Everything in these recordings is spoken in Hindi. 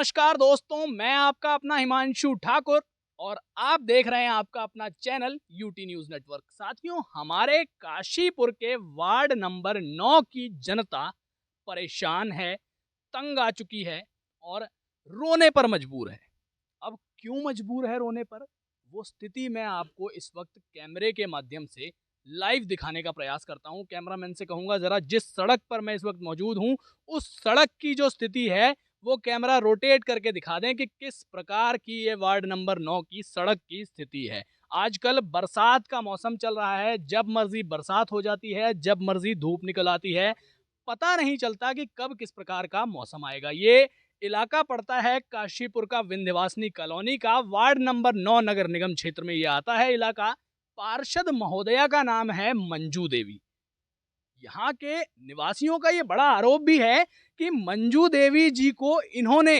नमस्कार दोस्तों, मैं आपका अपना हिमांशु ठाकुर और आप देख रहे हैं आपका अपना चैनल यूटी न्यूज नेटवर्क। साथियों, हमारे काशीपुर के वार्ड नंबर 9 की जनता परेशान है, तंग आ चुकी है और रोने पर मजबूर है। अब क्यों मजबूर है रोने पर, वो स्थिति मैं आपको इस वक्त कैमरे के माध्यम से लाइव दिखाने का प्रयास करता हूं। कैमरामैन से कहूंगा जरा जिस सड़क पर मैं इस वक्त मौजूद हूं उस सड़क की जो स्थिति है वो कैमरा रोटेट करके दिखा दें कि किस प्रकार की ये वार्ड नंबर 9 की सड़क की स्थिति है। आजकल बरसात का मौसम चल रहा है, जब मर्जी बरसात हो जाती है, जब मर्जी धूप निकल आती है, पता नहीं चलता कि कब किस प्रकार का मौसम आएगा। ये इलाका पड़ता है काशीपुर का विंध्यवासिनी कॉलोनी का, वार्ड नंबर 9 नगर निगम क्षेत्र में ये आता है इलाका। पार्षद महोदया का नाम है मंजू देवी। यहाँ के निवासियों का ये बड़ा आरोप भी है कि मंजू देवी जी को इन्होंने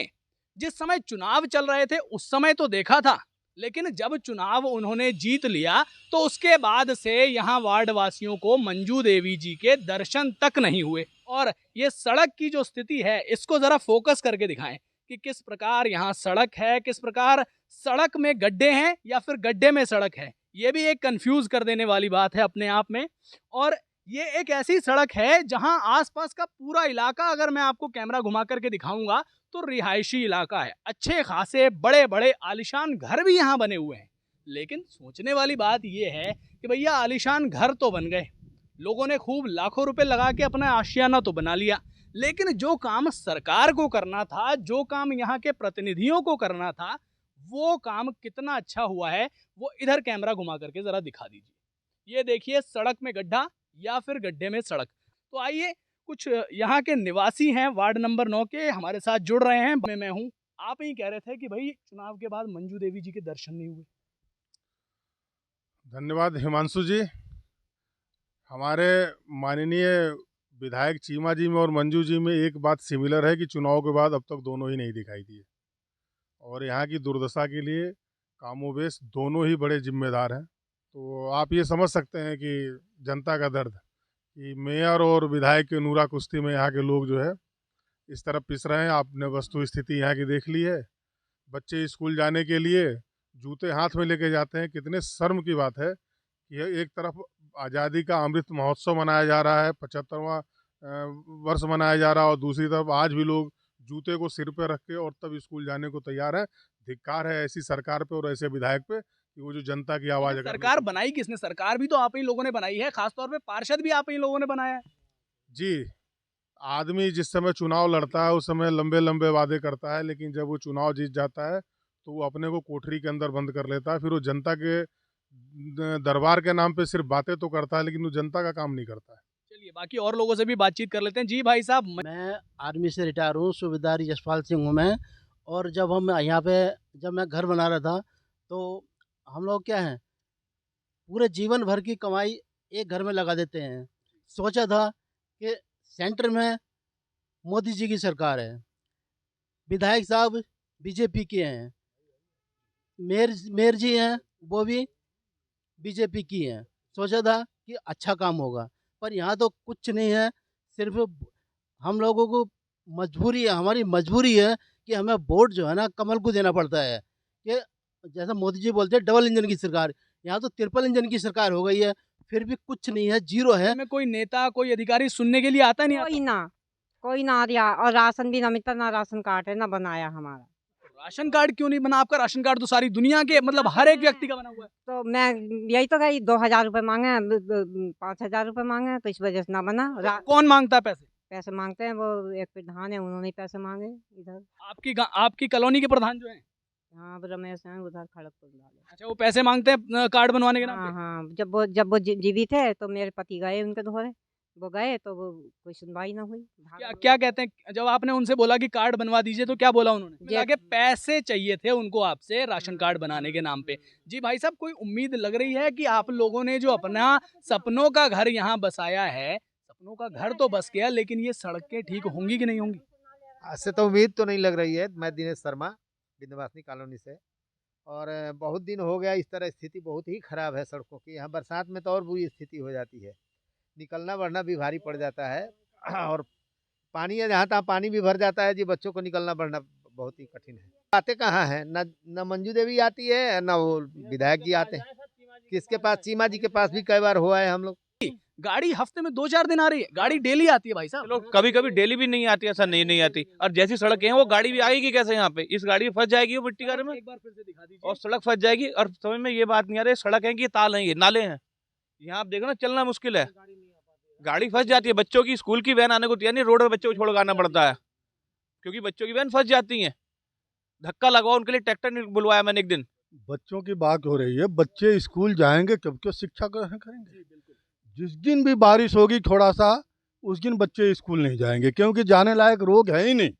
जिस समय चुनाव चल रहे थे उस समय तो देखा था, लेकिन जब चुनाव उन्होंने जीत लिया तो उसके बाद से यहाँ वार्ड वासियों को मंजू देवी जी के दर्शन तक नहीं हुए। और ये सड़क की जो स्थिति है इसको जरा फोकस करके दिखाएं कि किस प्रकार यहाँ सड़क है, किस प्रकार सड़क में गड्ढे हैं या फिर गड्ढे में सड़क है। ये भी एक कंफ्यूज कर देने वाली बात है अपने आप में। और ये एक ऐसी सड़क है जहां आसपास का पूरा इलाका, अगर मैं आपको कैमरा घुमा करके दिखाऊंगा तो रिहायशी इलाका है। अच्छे खासे बड़े बड़े आलिशान घर भी यहाँ बने हुए हैं। लेकिन सोचने वाली बात यह है कि भैया आलिशान घर तो बन गए, लोगों ने खूब लाखों रुपए लगा के अपना आशियाना तो बना लिया, लेकिन जो काम सरकार को करना था, जो काम यहाँ के प्रतिनिधियों को करना था, वो काम कितना अच्छा हुआ है वो इधर कैमरा घुमा करके जरा दिखा दीजिए। ये देखिए सड़क में गड्ढा या फिर गड्ढे में सड़क। तो आइए कुछ यहाँ के निवासी हैं वार्ड नंबर 9 के, हमारे साथ जुड़ रहे हैं। मैं हूँ, आप ही कह रहे थे कि भाई चुनाव के बाद मंजू देवी जी के दर्शन नहीं हुए। धन्यवाद हिमांशु जी। हमारे माननीय विधायक चीमा जी में और मंजू जी में एक बात सिमिलर है कि चुनाव के बाद अब तक दोनों ही नहीं दिखाई दिए और यहाँ की दुर्दशा के लिए कामोबेश दोनों ही बड़े जिम्मेदार हैं। तो आप ये समझ सकते हैं कि जनता का दर्द कि मेयर और विधायक के नूरा कुश्ती में यहाँ के लोग जो है इस तरफ पिस रहे हैं। आपने वस्तु स्थिति यहाँ की देख ली है। बच्चे स्कूल जाने के लिए जूते हाथ में लेके जाते हैं। कितने शर्म की बात है कि एक तरफ आज़ादी का अमृत महोत्सव मनाया जा रहा है, 75वां वर्ष मनाया जा रहा है, और दूसरी तरफ आज भी लोग जूते को सिर पे रख के और तब स्कूल जाने को तैयार है। धिक्कार है ऐसी सरकार पे और ऐसे विधायक पे कि वो जो जनता की आवाज़ अगर सरकार बनाई किसने? सरकार भी तो आप ही लोगों ने बनाई है, खासतौर पे पार्षद भी आप ही लोगों ने बनाया है। जी, आदमी जिस समय चुनाव लड़ता है उस समय लंबे लंबे वादे करता है, लेकिन जब वो चुनाव जीत जाता है तो वो अपने को कोठरी के अंदर बंद कर लेता है। फिर वो जनता के दरबार के नाम पे सिर्फ बातें तो करता है, लेकिन वो जनता का काम नहीं करता है। चलिए बाकी और लोगों से भी बातचीत कर लेते हैं। जी भाई साहब, मैं आर्मी से रिटायर हूँ, सूबेदार यशपाल सिंह हूँ मैं। और जब हम यहाँ पे जब मैं घर बना रहा था तो हम लोग क्या हैं, पूरे जीवन भर की कमाई एक घर में लगा देते हैं। सोचा था कि सेंटर में मोदी जी की सरकार है, विधायक साहब बीजेपी के हैं, मेयर मेयर जी हैं वो भी बीजेपी की हैं। सोचा था कि अच्छा काम होगा, पर यहाँ तो कुछ नहीं है। सिर्फ हम लोगों को मजबूरी है, हमारी मजबूरी है कि हमें वोट जो है ना कमल को देना पड़ता है। कि जैसा मोदी जी बोलते हैं डबल इंजन की सरकार, यहाँ तो ट्रिपल इंजन की सरकार हो गई है, फिर भी कुछ नहीं है, जीरो है। में कोई नेता कोई अधिकारी सुनने के लिए आता नहीं आता? कोई ना दिया, और राशन भी ना मिलता, ना राशन कार्ड है ना बनाया हमारा। राशन कार्ड क्यों नहीं बना आपका? राशन कार्ड तो सारी दुनिया के, मतलब हर एक व्यक्ति का बना हुआ है। तो मैं यही तो कही, 2000 रुपए मांगे, 5000 रुपए मांगे, तो इस वजह से ना बना। कौन मांगता है पैसे? पैसे मांगते हैं वो एक प्रधान है, उन्होंने पैसे मांगे इधर। आपकी कॉलोनी के प्रधान जो है? हाँ, रमेश हैं उधर खड़गपुर वाले। अच्छा, वो पैसे मांगते हैं कार्ड बनवाने के नाम हाँ पे? हाँ, जब वो जीवित है तो मेरे पति गए उनके धोरे, वो गए तो वो कोई सुनवाई ना हुई। क्या कहते हैं जब आपने उनसे बोला कि कार्ड बनवा दीजिए तो क्या बोला उन्होंने? आगे पैसे चाहिए थे उनको आपसे राशन कार्ड बनाने के नाम पे। जी भाई साहब, कोई उम्मीद लग रही है कि आप लोगों ने जो अपना सपनों का घर यहाँ बसाया है, सपनों का घर तो बस गया, लेकिन ये सड़कें ठीक होंगी कि नहीं होंगी? ऐसे तो उम्मीद तो नहीं लग रही है। मैं दिनेश शर्मा, विंध्यवासिनी कॉलोनी से, और बहुत दिन हो गया। इस तरह स्थिति बहुत ही खराब है सड़कों की। यहाँ बरसात में तो और बुरी स्थिति हो जाती है, निकलना बढ़ना भी भारी पड़ जाता है। और पानी है जहाँ तहाँ पानी भी भर जाता है जी, बच्चों को निकलना बढ़ना बहुत ही कठिन है। आते कहाँ हैं, न मंजू देवी आती है न वो विधायक जी आते हैं। किसके पास, चीमा जी के पास भी कई बार हुआ है हम लोग। गाड़ी हफ्ते में 2-4 दिन आ रही है, गाड़ी डेली आती है भाई साहब। चलो कभी कभी डेली भी नहीं आती, ऐसा नहीं आती। और जैसी सड़कें हैं वो गाड़ी भी आएगी कैसे यहाँ पे, इस गाड़ी में फंस जाएगी वो मिट्टी गाड़ी में, एक बार फिर से दिखा दीजिए। और सड़क फंस जाएगी। और समझ में ये बात नहीं आ रही, सड़क है कि ताल है, ये नाले हैं। यहाँ आप देखो ना, चलना मुश्किल है, गाड़ी फंस जाती है। बच्चों की स्कूल की वैन आने को तैयार नहीं, रोड पर बच्चों को छोड़ आना पड़ता है क्योंकि बच्चों की वैन फंस जाती है। धक्का लगाओ उनके लिए, ट्रैक्टर बुलवाया मैंने एक दिन। बच्चों की बात हो रही है, बच्चे स्कूल जाएंगे कब क्यों शिक्षा ग्रहण करेंगे? जिस दिन भी बारिश होगी थोड़ा सा, उस दिन बच्चे स्कूल नहीं जाएंगे, क्योंकि जाने लायक रोड है ही नहीं।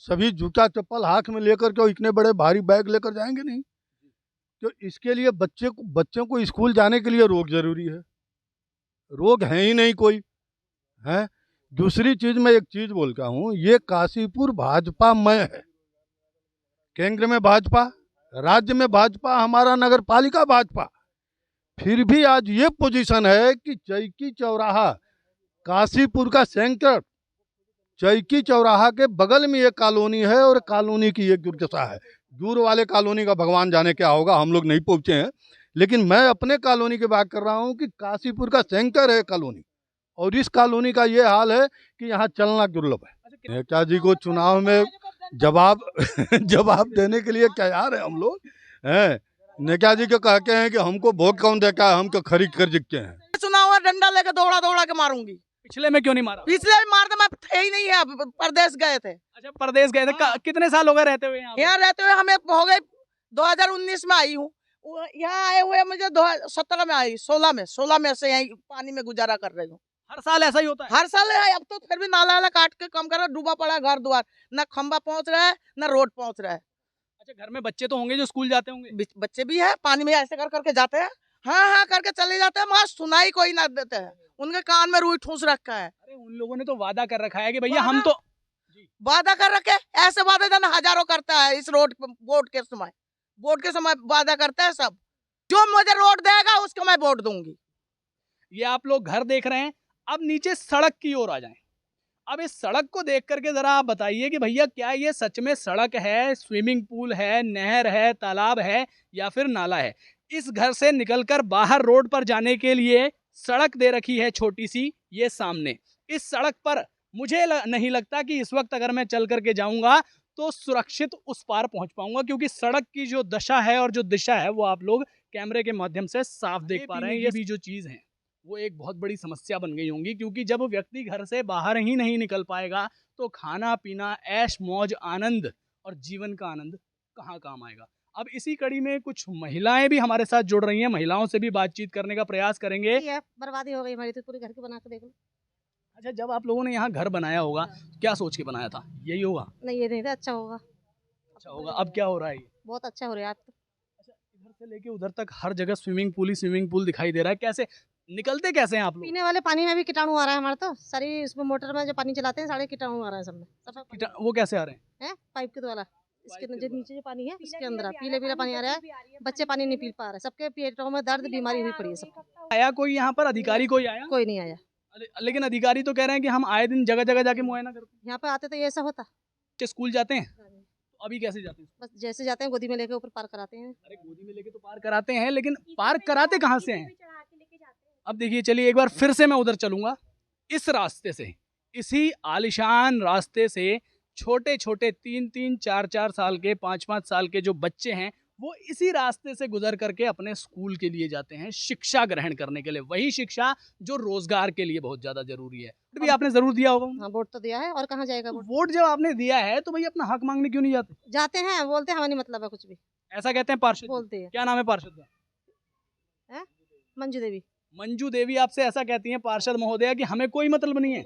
सभी जूता चप्पल हाथ में लेकर के इतने बड़े भारी बैग लेकर जाएंगे नहीं। तो इसके लिए बच्चों को स्कूल जाने के लिए रोड जरूरी है, रोड है ही नहीं कोई है। दूसरी चीज, मैं एक चीज बोलता हूँ, ये काशीपुर भाजपा में है, केंद्र में भाजपा, राज्य में भाजपा, हमारा नगर पालिका भाजपा। फिर भी आज ये पोजीशन है कि चैकी चौराहा, काशीपुर का सेंटर, चैकी चौराहा के बगल में एक कॉलोनी है और कॉलोनी की एक दुर्दशा है। दूर वाले कॉलोनी का भगवान जाने क्या होगा, हम लोग नहीं पहुंचे हैं, लेकिन मैं अपने कॉलोनी की बात कर रहा हूं कि काशीपुर का सेंटर है कॉलोनी, और इस कॉलोनी का ये हाल है कि यहाँ चलना दुर्लभ है। नेताजी को चुनाव में जवाब देने के लिए तैयार है हम लोग हैं। नेताजी को कहते हैं कि हमको वोट कौन देता है, हम तो खरीद कर जीतते हैं। चुनाव में डंडा लेके दौड़ा के मारूंगी। पिछले में क्यों नहीं मारा? पिछले भी मारते, मैं थे ही नहीं है, प्रदेश गए थे। अच्छा, प्रदेश गए थे। कितने साल हो गए रहते हुए यहाँ पे? यहाँ रहते हुए हमें हो गए 2019 में आई हूँ, यहाँ आए हुए मुझे 2017 में आई, 16 में से यही पानी में गुजारा कर रही हूँ। हर साल ऐसा ही होता है? हर साल है। अब तो फिर भी नाला काट के कम कर, डूबा पड़ा घर द्वार, न खंबा पहुंच रहा है न रोड पहुंच रहा है। अच्छा, घर में बच्चे तो होंगे जो स्कूल जाते होंगे? बच्चे भी है, पानी में ऐसे करके जाते हैं, हाँ करके चले जाते हैं, मगर सुनाई कोई ना देते हैं, उनके कान में रुई ठूस रखा है। अरे उन लोगों ने तो वादा कर रखा है कि भैया हम तो वादा कर रखे, ऐसे वादे जन हजारों करता है इस रोड वोट के समय वादा करता है सब। जो मुझे रोड देगा उसको मैं वोट दूंगी। ये आप लोग घर देख रहे हैं, अब नीचे सड़क की ओर आ जाएं। अब इस सड़क को देख करके जरा आप बताइए कि भैया क्या ये सच में सड़क है, स्विमिंग पूल है, नहर है, तालाब है या फिर नाला है? इस घर से निकलकर बाहर रोड पर जाने के लिए सड़क दे रखी है छोटी सी, ये सामने। इस सड़क पर मुझे नहीं लगता कि इस वक्त अगर मैं चल करके जाऊंगा तो सुरक्षित उस पार पहुंच पाऊंगा, क्योंकि सड़क की जो दशा है और जो दिशा है वो आप लोग कैमरे के माध्यम से साफ देख पा रहे हैं। ये भी जो चीज़ है वो एक बहुत बड़ी समस्या बन गई होंगी, क्योंकि जब व्यक्ति घर से बाहर ही नहीं निकल पाएगा तो खाना पीना, ऐश मौज, आनंद और जीवन का आनंद कहाँ काम आएगा। अब इसी कड़ी में कुछ महिलाएं भी हमारे साथ जुड़ रही हैं, महिलाओं से भी बातचीत करने का प्रयास करेंगे। बर्बादी हो गई हमारी तो पूरे घर की, बना के देख लो। अच्छा, जब आप लोगों ने यहाँ घर बनाया होगा, क्या सोच के बनाया था? यही होगा? नहीं, ये नहीं था, अच्छा होगा। अच्छा होगा। अब क्या हो रहा है? ये बहुत अच्छा हो रहा है। अच्छा, इधर से लेके उधर तक हर जगह स्विमिंग पूल दिखाई दे रहा है। कैसे निकलते कैसे हैं आप लोग? पीने वाले पानी में भी कीटाणु आ रहा है हमारे, तो सारी इसमें मोटर में जो पानी चलाते हैं सारे कीटाणु आ रहा है सब में। वो कैसे आ रहे हैं? पाइप के द्वारा, इसके नीचे जो पानी है इसके अंदर पीला पानी आ रहा है, बच्चे पानी नहीं पी पा रहे, सबके पेटों में दर्द, बीमारी हुई पड़ी है सबको। आया कोई यहाँ पर अधिकारी? कोई आया? कोई नहीं आया। लेकिन अधिकारी तो कह रहे हैं कि हम आए दिन जगह जगह जाके मुआयना करते हैं। यहाँ पे आते तो ये ऐसा होता। बच्चे स्कूल जाते हैं तो अभी कैसे जाते हैं? बस जैसे जाते हैं गोदी में लेके ऊपर पार कराते हैं। अरे गोदी में लेके तो पार कराते हैं, लेकिन पार कराते कहाँ से हैं? अब देखिए, चलिए एक बार फिर से मैं उधर चलूंगा। इस रास्ते से, इसी आलिशान रास्ते से छोटे छोटे 3-3, 4-4 साल के, 5-5 साल के जो बच्चे हैं वो इसी रास्ते से गुजर करके अपने स्कूल के लिए जाते हैं, शिक्षा ग्रहण करने के लिए। वही शिक्षा जो रोजगार के लिए बहुत ज्यादा जरूरी है। तो भी आपने जरूर दिया होगा। हाँ, वोट तो दिया है, और कहाँ जाएगा वोट? वोट जब आपने दिया है तो भाई अपना हक मांगने क्यों नहीं जाते? जाते हैं, बोलते हैं हमें नहीं मतलब है कुछ भी, ऐसा कहते हैं पार्षद? बोलते हैं। क्या नाम है पार्षद का? मंजू देवी। मंजू देवी आपसे ऐसा कहती हैं पार्षद महोदया कि हमें कोई मतलब नहीं है।